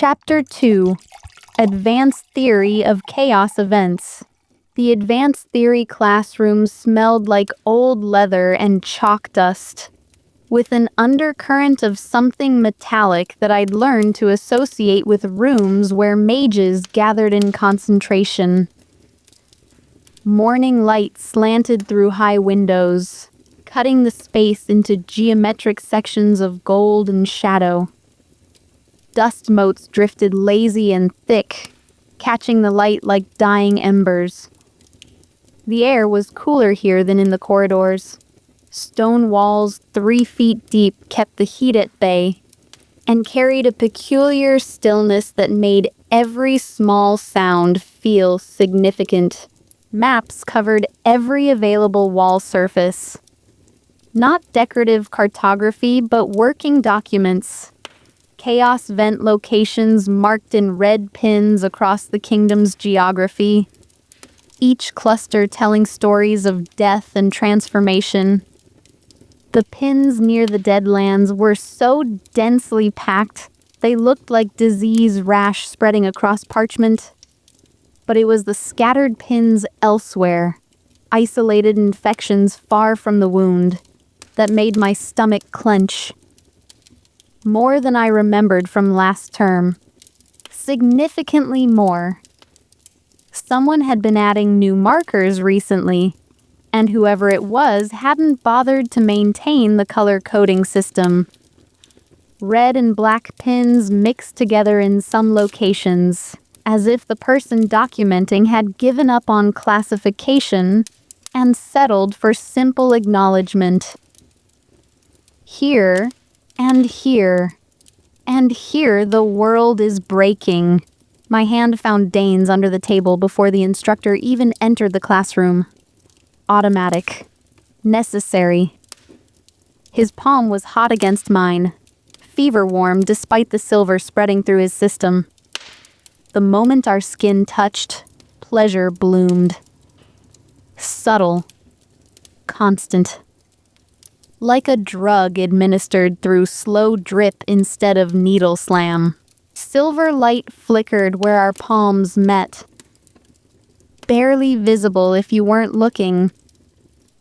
Chapter 2. Advanced Theory of Chaos Events. The advanced theory classroom smelled like old leather and chalk dust, with an undercurrent of something metallic that I'd learned to associate with rooms where mages gathered in concentration. Morning light slanted through high windows, cutting the space into geometric sections of gold and shadow. Dust motes drifted lazy and thick, catching the light like dying embers. The air was cooler here than in the corridors. Stone walls 3 feet deep kept the heat at bay and carried a peculiar stillness that made every small sound feel significant. Maps covered every available wall surface. Not decorative cartography, but working documents. Chaos vent locations marked in red pins across the kingdom's geography, each cluster telling stories of death and transformation. The pins near the Deadlands were so densely packed, they looked like disease rash spreading across parchment. But it was the scattered pins elsewhere, isolated infections far from the wound, that made my stomach clench. More than I remembered from last term. Significantly more. Someone had been adding new markers recently, and whoever it was hadn't bothered to maintain the color coding system. Red and black pins mixed together in some locations, as if the person documenting had given up on classification and settled for simple acknowledgement. Here, and here, and here the world is breaking. My hand found Dane's under the table before the instructor even entered the classroom. Automatic. Necessary. His palm was hot against mine, fever warm despite the silver spreading through his system. The moment our skin touched, pleasure bloomed. Subtle. Constant. Like a drug administered through slow drip instead of needle slam. Silver light flickered where our palms met. Barely visible if you weren't looking.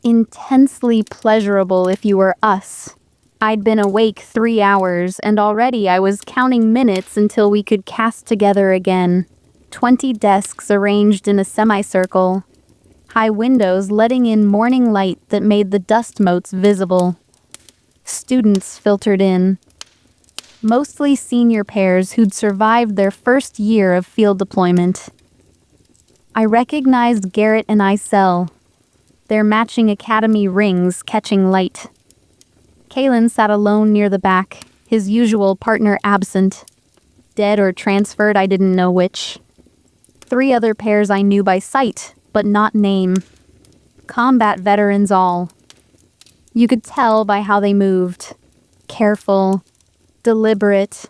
Intensely pleasurable if you were us. I'd been awake 3 hours, and already I was counting minutes until we could cast together again. 20 desks arranged in a semicircle. High windows letting in morning light that made the dust motes visible. Students filtered in. Mostly senior pairs who'd survived their first year of field deployment. I recognized Garrett and Isel, their matching academy rings catching light. Kalen sat alone near the back, his usual partner absent. Dead or transferred, I didn't know which. 3 other pairs I knew by sight, but not name. Combat veterans all. You could tell by how they moved. Careful, deliberate,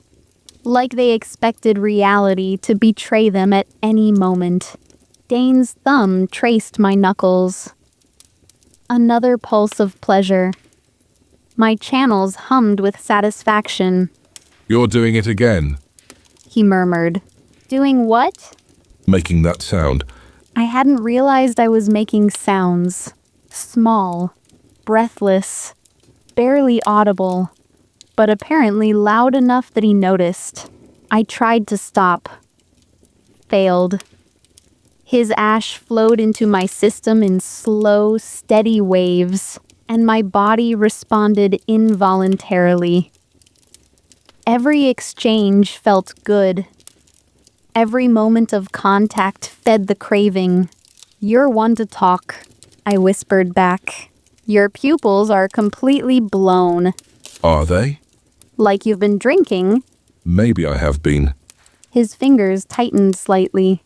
like they expected reality to betray them at any moment. Dane's thumb traced my knuckles. Another pulse of pleasure. My channels hummed with satisfaction. "You're doing it again," he murmured. Doing what? "Making that sound." I hadn't realized I was making sounds. Small, breathless, barely audible, but apparently loud enough that he noticed. I tried to stop. Failed. His ash flowed into my system in slow, steady waves, and my body responded involuntarily. Every exchange felt good. Every moment of contact fed the craving. "You're one to talk," I whispered back. "Your pupils are completely blown." "Are they?" "Like you've been drinking." "Maybe I have been." His fingers tightened slightly.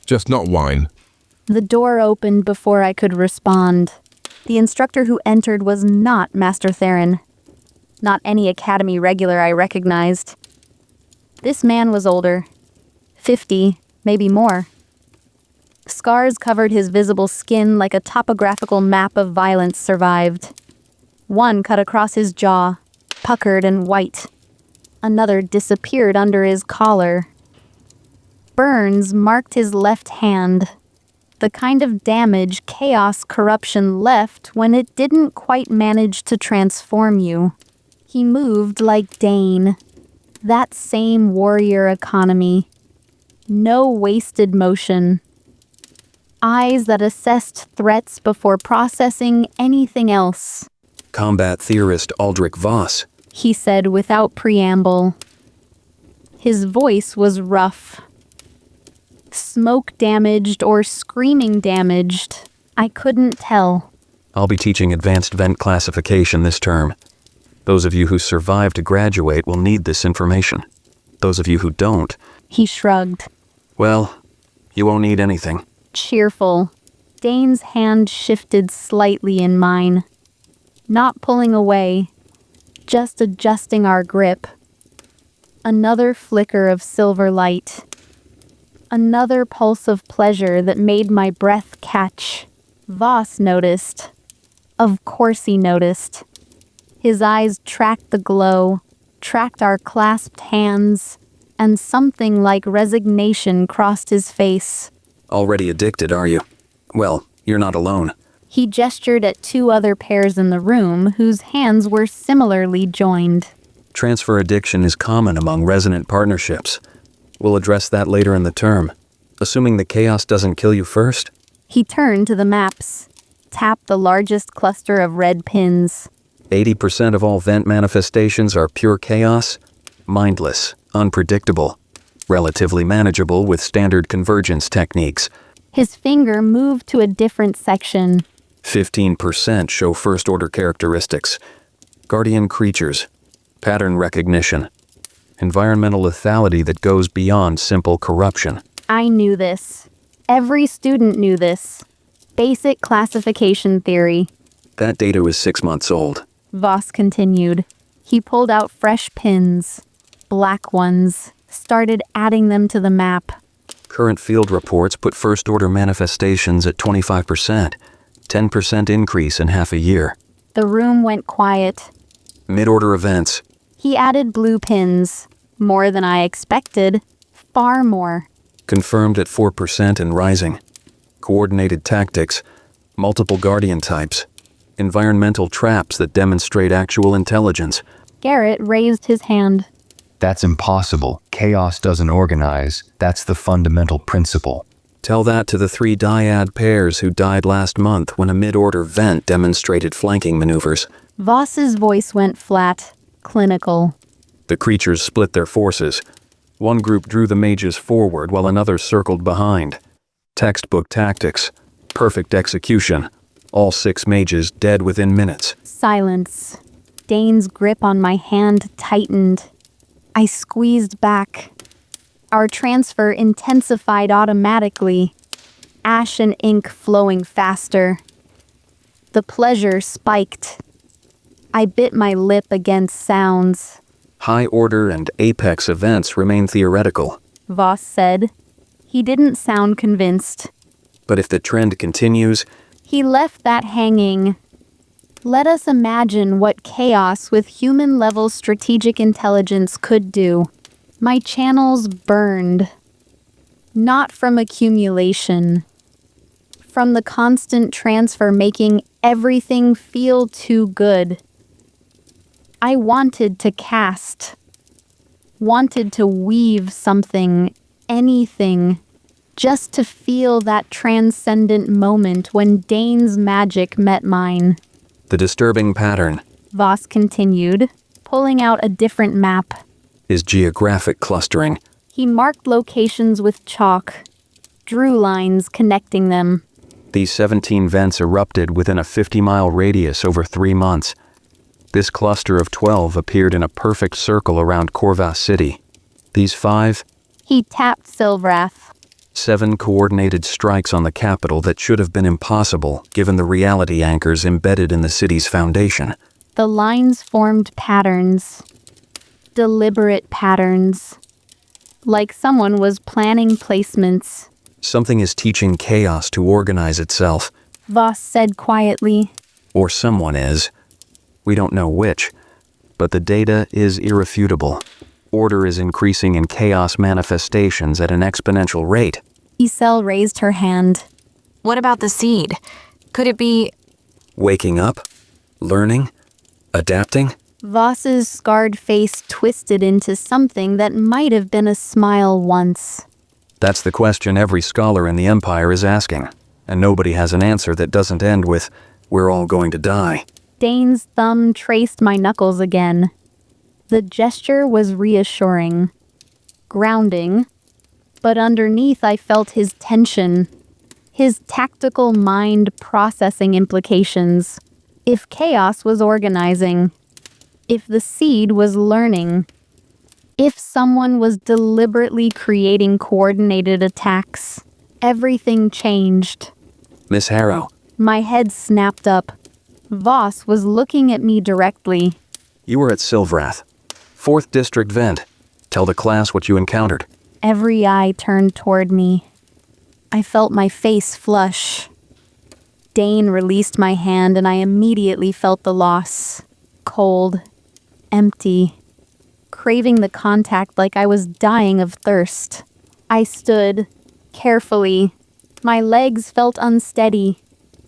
"Just not wine." The door opened before I could respond. The instructor who entered was not Master Theron. Not any academy regular I recognized. This man was older. 50, maybe more. Scars covered his visible skin like a topographical map of violence survived. One cut across his jaw, puckered and white. Another disappeared under his collar. Burns marked his left hand. The kind of damage chaos corruption left when it didn't quite manage to transform you. He moved like Dane. That same warrior economy. No wasted motion. Eyes that assessed threats before processing anything else. Combat theorist Aldrich Voss, He said without preamble. His voice was rough. Smoke damaged or screaming damaged. I couldn't tell. I'll be teaching advanced vent classification this term. Those of you who survive to graduate will need this information. Those of you who don't, He shrugged. well, you won't need anything. Cheerful. Dane's hand shifted slightly in mine. Not pulling away, just adjusting our grip. Another flicker of silver light. Another pulse of pleasure that made my breath catch. Voss noticed. Of course he noticed. His eyes tracked the glow, tracked our clasped hands, and something like resignation crossed his face. Already addicted, are you? Well, you're not alone. He gestured at two other pairs in the room whose hands were similarly joined. Transfer addiction is common among resonant partnerships. We'll address that later in the term. Assuming the chaos doesn't kill you first? He turned to the maps, tapped the largest cluster of red pins. 80% of all vent manifestations are pure chaos, mindless, unpredictable, relatively manageable with standard convergence techniques. His finger moved to a different section. 15% show first-order characteristics, guardian creatures, pattern recognition, environmental lethality that goes beyond simple corruption. I knew this. Every student knew this. Basic classification theory. That data was 6 months old. Voss continued. He pulled out fresh pins, black ones, started adding them to the map. Current field reports put first-order manifestations at 25%, 10% increase in half a year. The room went quiet. Mid-order events, He added blue pins. More than I expected. Far more. confirmed at 4% and rising. Coordinated tactics, multiple guardian types, environmental traps that demonstrate actual intelligence. Garrett raised his hand. That's impossible. Chaos doesn't organize. That's the fundamental principle. Tell that to the 3 Dyad pairs who died last month when a mid-order vent demonstrated flanking maneuvers. Voss's voice went flat, clinical. The creatures split their forces. One group drew the mages forward while another circled behind. Textbook tactics. Perfect execution. All 6 mages dead within minutes. Silence. Dane's grip on my hand tightened. I squeezed back. Our transfer intensified automatically. Ash and ink flowing faster. The pleasure spiked. I bit my lip against sounds. High order and apex events remain theoretical. Voss said. He didn't sound convinced. But if the trend continues, He left that hanging. Let us imagine what chaos with human-level strategic intelligence could do. My channels burned. Not from accumulation. From the constant transfer making everything feel too good. I wanted to cast. Wanted to weave something, anything. Just to feel that transcendent moment when Dane's magic met mine. the disturbing pattern Voss continued, pulling out a different map. is geographic clustering. He marked locations with chalk, drew lines connecting them. These 17 vents erupted within a 50-mile radius over 3 months. This cluster of 12 appeared in a perfect circle around Corvas City. These 5, He tapped Silvrath. 7 coordinated strikes on the capital that should have been impossible given the reality anchors embedded in the city's foundation. The lines formed patterns. Deliberate patterns. Like someone was planning placements. Something is teaching chaos to organize itself. Voss said quietly. Or someone is. We don't know which, but the data is irrefutable. order is increasing in chaos manifestations at an exponential rate. Isel raised her hand. What about the seed? Could it be... Waking up? Learning? Adapting? Voss's scarred face twisted into something that might have been a smile once. That's the question every scholar in the Empire is asking, and nobody has an answer that doesn't end with, "We're all going to die." Dane's thumb traced my knuckles again. The gesture was reassuring, grounding, but underneath I felt his tension, his tactical mind processing implications. If chaos was organizing, if the seed was learning, if someone was deliberately creating coordinated attacks, everything changed. Miss Harrow, My head snapped up. Voss was looking at me directly. you were at Silvrath, 4th District Vent. Tell the class what you encountered. Every eye turned toward me. I felt my face flush. Dane released my hand and I immediately felt the loss. Cold, empty, craving the contact like I was dying of thirst. I stood, carefully. My legs felt unsteady.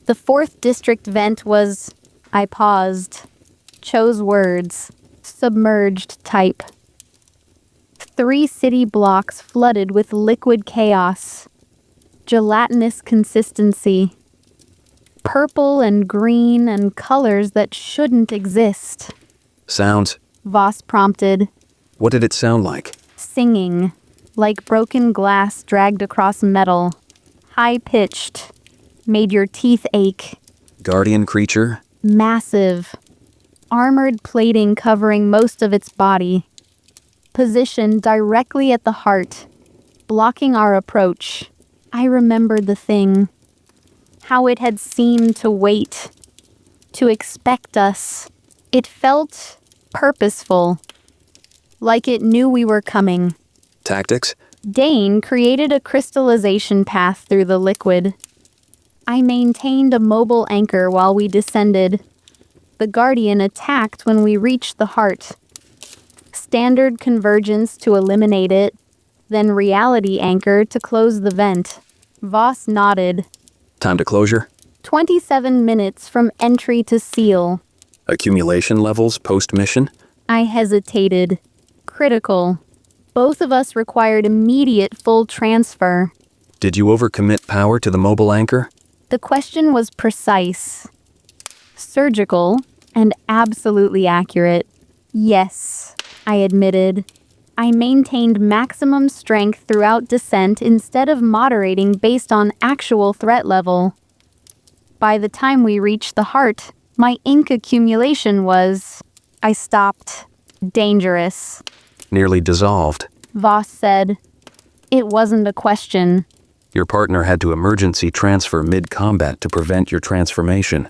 The 4th District Vent was... I paused, chose words, submerged type. 3 city blocks flooded with liquid chaos. Gelatinous consistency. Purple and green and colors that shouldn't exist. Sounds. Voss prompted, What did it sound like? singing, like broken glass dragged across metal. High-pitched, made your teeth ache. Guardian creature? Massive. Armored plating covering most of its body. Positioned directly at the heart, blocking our approach. I remembered the thing. How it had seemed to wait. To expect us. It felt purposeful. Like it knew we were coming. Tactics? Dane created a crystallization path through the liquid. I maintained a mobile anchor while we descended. The Guardian attacked when we reached the heart. Standard convergence to eliminate it, then reality anchor to close the vent. Voss nodded. Time to closure? 27 minutes from entry to seal. Accumulation levels post-mission? I hesitated. Critical. Both of us required immediate full transfer. Did you overcommit power to the mobile anchor? The question was precise, surgical, and absolutely accurate. Yes, I admitted. I maintained maximum strength throughout descent instead of moderating based on actual threat level. By the time we reached the heart, my ink accumulation was... I stopped. Dangerous. Nearly dissolved. Voss said. It wasn't a question. Your partner had to emergency transfer mid-combat to prevent your transformation.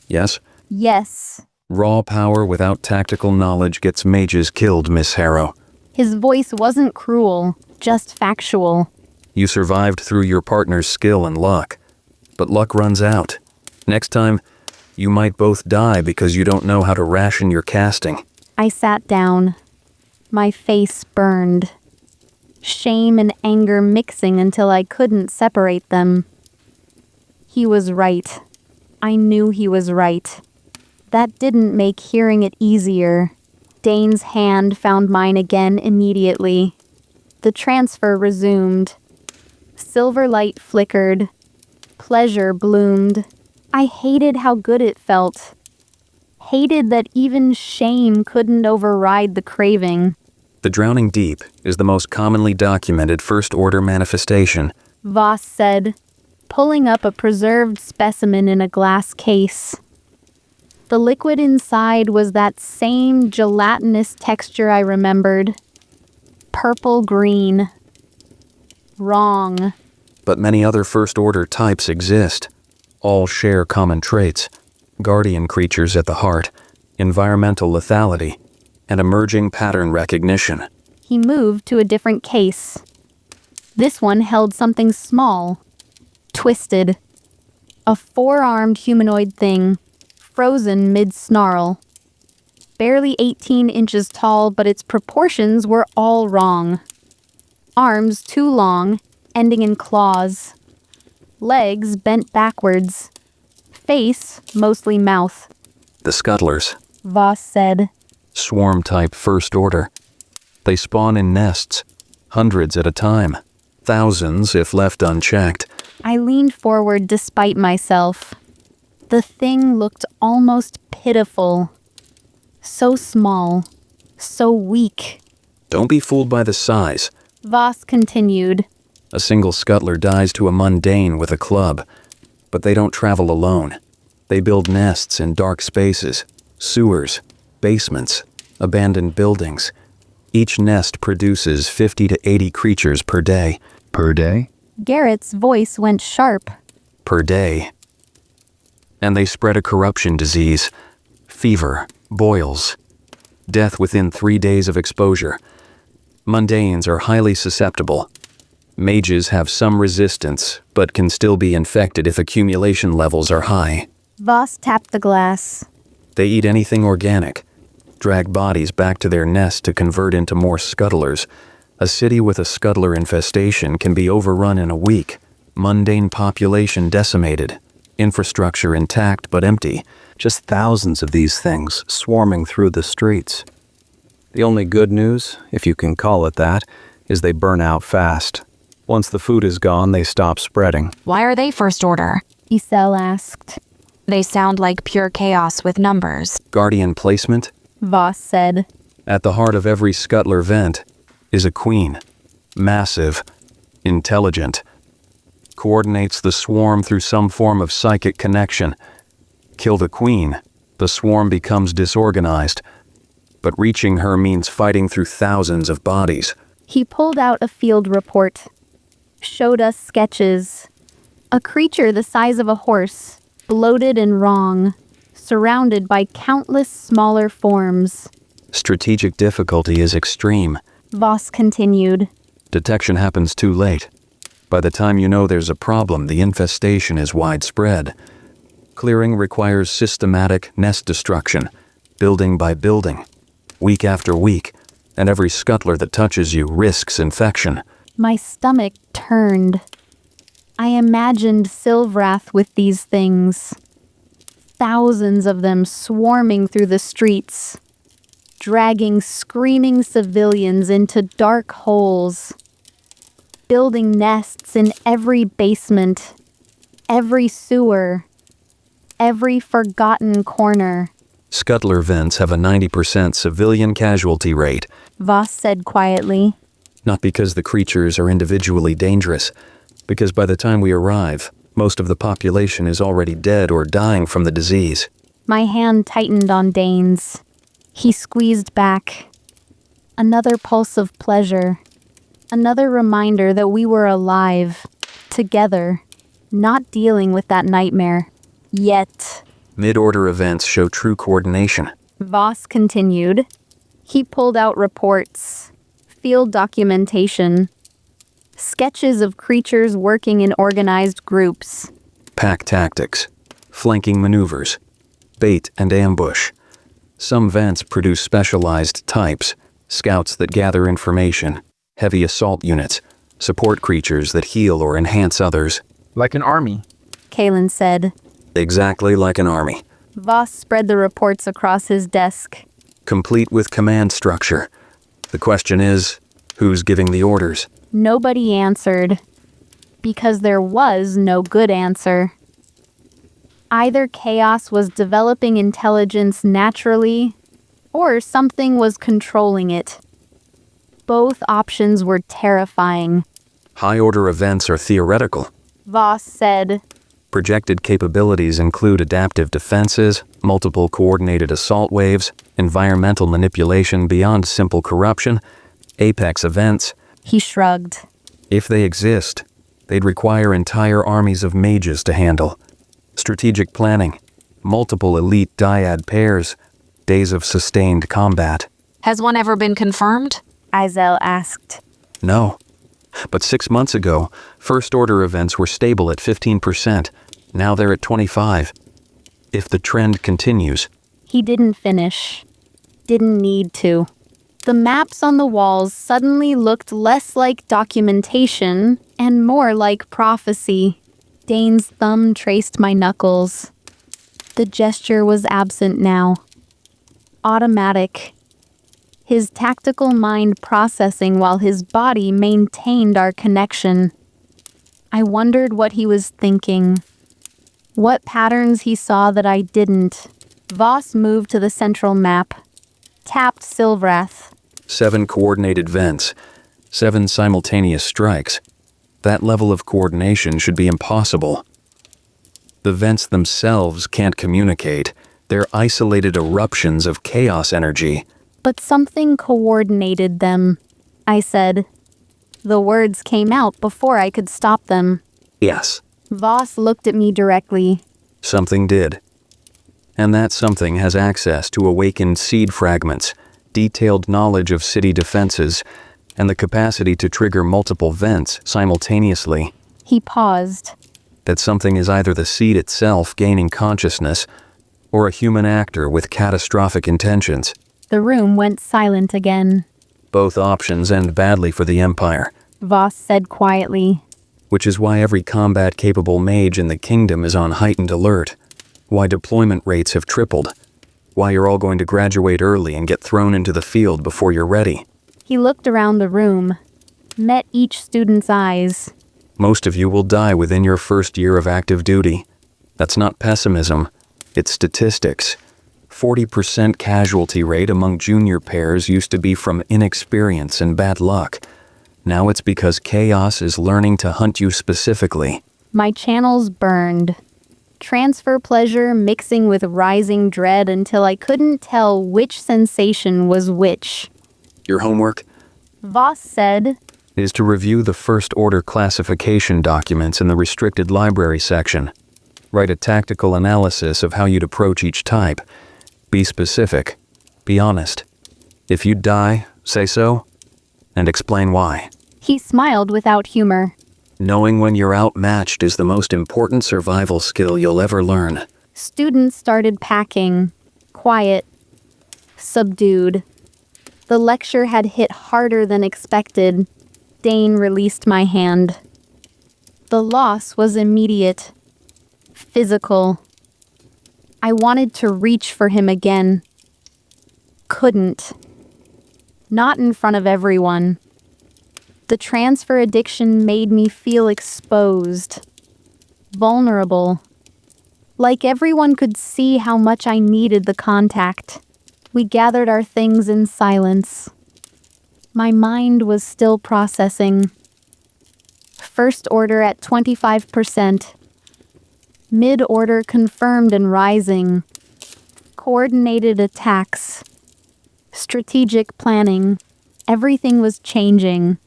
Yes? Yes. Raw power without tactical knowledge gets mages killed, Miss Harrow. His voice wasn't cruel, just factual. You survived through your partner's skill and luck. But luck runs out. Next time, you might both die because you don't know how to ration your casting. I sat down. My face burned. Shame and anger mixing until I couldn't separate them. He was right. I knew he was right. That didn't make hearing it easier. Dane's hand found mine again immediately. The transfer resumed. Silver light flickered. Pleasure bloomed. I hated how good it felt. Hated that even shame couldn't override the craving. The drowning deep is the most commonly documented first-order manifestation. Voss said, pulling up a preserved specimen in a glass case. The liquid inside was that same gelatinous texture I remembered. Purple-green. Wrong. But many other first-order types exist. All share common traits. Guardian creatures at the heart, environmental lethality, and emerging pattern recognition. He moved to a different case. This one held something small, twisted. A 4-armed humanoid thing, frozen mid-snarl. barely 18 inches tall, but its proportions were all wrong. Arms too long, ending in claws. Legs bent backwards. Face mostly mouth. The scuttlers. Voss said. Swarm-type first order. They spawn in nests, hundreds at a time, thousands if left unchecked. I leaned forward despite myself. The thing looked almost pitiful. So small, so weak. Don't be fooled by the size. Voss continued. A single scuttler dies to a mundane with a club, but they don't travel alone. They build nests in dark spaces, sewers, basements, abandoned buildings. Each nest produces 50 to 80 creatures per day. Per day? Garrett's voice went sharp. Per day. And they spread a corruption disease, fever, boils, death within 3 days of exposure. Mundanes are highly susceptible. Mages have some resistance, but can still be infected if accumulation levels are high. Voss tapped the glass. They eat anything organic, drag bodies back to their nest to convert into more scuttlers. A city with a scuttler infestation can be overrun in a week. Mundane population decimated. Infrastructure intact but empty. Just thousands of these things swarming through the streets. The only good news, if you can call it that, is they burn out fast. Once the food is gone, they stop spreading. Why are they first order? Isel asked. They sound like pure chaos with numbers. Guardian placement? Voss said. At the heart of every scuttler vent is a queen. Massive. Intelligent. Coordinates the swarm through some form of psychic connection. Kill the queen, the swarm becomes disorganized. But reaching her means fighting through thousands of bodies. He pulled out a field report. Showed us sketches. A creature the size of a horse, bloated and wrong, surrounded by countless smaller forms. Strategic difficulty is extreme. Voss continued. Detection happens too late. By the time you know there's a problem, the infestation is widespread. Clearing requires systematic nest destruction, building by building, week after week, and every scuttler that touches you risks infection. My stomach turned. I imagined Silvrath with these things. Thousands of them swarming through the streets, dragging screaming civilians into dark holes, building nests in every basement, every sewer, every forgotten corner. Scuttler vents have a 90% civilian casualty rate. Voss said quietly. Not because the creatures are individually dangerous, because by the time we arrive, most of the population is already dead or dying from the disease. My hand tightened on Dane's. He squeezed back. Another pulse of pleasure. Another reminder that we were alive, together, not dealing with that nightmare. Yet. Mid-order events show true coordination. Voss continued. He pulled out reports, field documentation, sketches of creatures working in organized groups. Pack tactics, flanking maneuvers, bait and ambush. Some vents produce specialized types, scouts that gather information, heavy assault units, support creatures that heal or enhance others. Like an army. Kalen said. Exactly like an army. Voss spread the reports across his desk. Complete with command structure. The question is, who's giving the orders? Nobody answered. Because there was no good answer. Either chaos was developing intelligence naturally, or something was controlling it. Both options were terrifying. High-order events are theoretical. Voss said. Projected capabilities include adaptive defenses, multiple coordinated assault waves, environmental manipulation beyond simple corruption, apex events. He shrugged. If they exist, they'd require entire armies of mages to handle. Strategic planning, multiple elite dyad pairs, days of sustained combat. Has one ever been confirmed? Isel asked. No. But 6 months ago, first-order events were stable at 15%. Now they're at 25%. If the trend continues... He didn't finish. didn't need to. The maps on the walls suddenly looked less like documentation and more like prophecy. Dane's thumb traced my knuckles. The gesture was absent now. Automatic. His tactical mind processing while his body maintained our connection. I wondered what he was thinking. What patterns he saw that I didn't. Voss moved to the central map. Tapped Silvrath. 7 coordinated vents. 7 simultaneous strikes. That level of coordination should be impossible. The vents themselves can't communicate. They're isolated eruptions of chaos energy. But something coordinated them, I said. The words came out before I could stop them. Yes. Voss looked at me directly. Something did. And that something has access to awakened seed fragments, detailed knowledge of city defenses, and the capacity to trigger multiple vents simultaneously. He paused. That something is either the seed itself gaining consciousness, or a human actor with catastrophic intentions. The room went silent again. Both options end badly for the Empire. Voss said quietly. Which is why every combat-capable mage in the kingdom is on heightened alert. Why deployment rates have tripled. Why you're all going to graduate early and get thrown into the field before you're ready. He looked around the room, met each student's eyes. Most of you will die within your first year of active duty. That's not pessimism. It's statistics. 40% casualty rate among junior pairs used to be from inexperience and bad luck. Now it's because chaos is learning to hunt you specifically. My channels burned. Transfer pleasure mixing with rising dread until I couldn't tell which sensation was which. Your homework? Voss said, is to review the First Order classification documents in the restricted library section. Write a tactical analysis of how you'd approach each type. Be specific. Be honest. If you die, say so, and explain why. He smiled without humor. Knowing when you're outmatched is the most important survival skill you'll ever learn. Students started packing. Quiet. Subdued. The lecture had hit harder than expected. Dane released my hand. The loss was immediate. Physical. I wanted to reach for him again. Couldn't. Not in front of everyone. The transfer addiction made me feel exposed. Vulnerable. Like everyone could see how much I needed the contact. We gathered our things in silence. My mind was still processing. First order at 25%. Mid-order confirmed and rising. Coordinated attacks. Strategic planning. Everything was changing.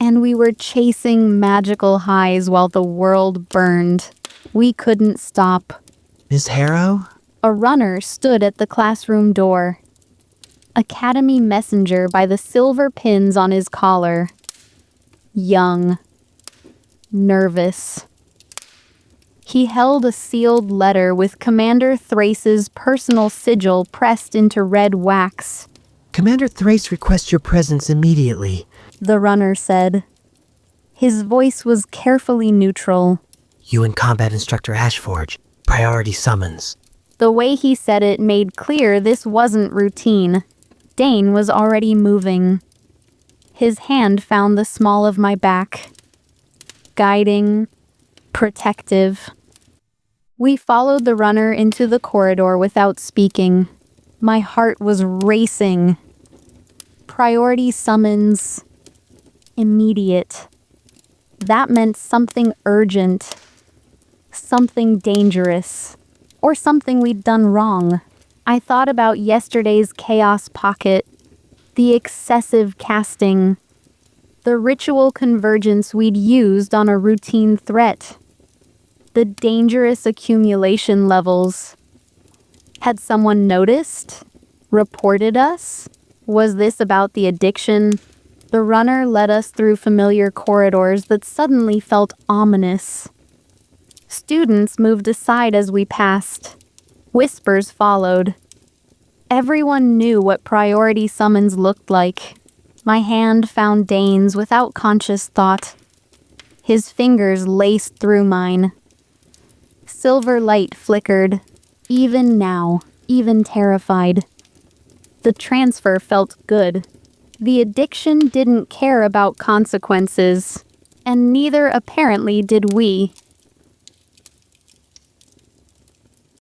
And we were chasing magical highs while the world burned. We couldn't stop. Miss Harrow? A runner stood at the classroom door. Academy messenger by the silver pins on his collar. Young. Nervous. He held a sealed letter with Commander Thrace's personal sigil pressed into red wax. Commander Thrace requests your presence immediately, the runner said. His voice was carefully neutral. You and Combat Instructor Ashforge. Priority summons. The way he said it made clear this wasn't routine. Dane was already moving. His hand found the small of my back. Guiding. Protective. We followed the runner into the corridor without speaking. My heart was racing. Priority summons. Immediate. That meant something urgent. Something dangerous. Or something we'd done wrong. I thought about yesterday's chaos pocket. The excessive casting. The ritual convergence we'd used on a routine threat. The dangerous accumulation levels. Had someone noticed? Reported us? Was this about the addiction? The runner led us through familiar corridors that suddenly felt ominous. Students moved aside as we passed. Whispers followed. Everyone knew what priority summons looked like. My hand found Dane's without conscious thought. His fingers laced through mine. Silver light flickered, even now, even terrified. The transfer felt good. The addiction didn't care about consequences, and neither apparently did we.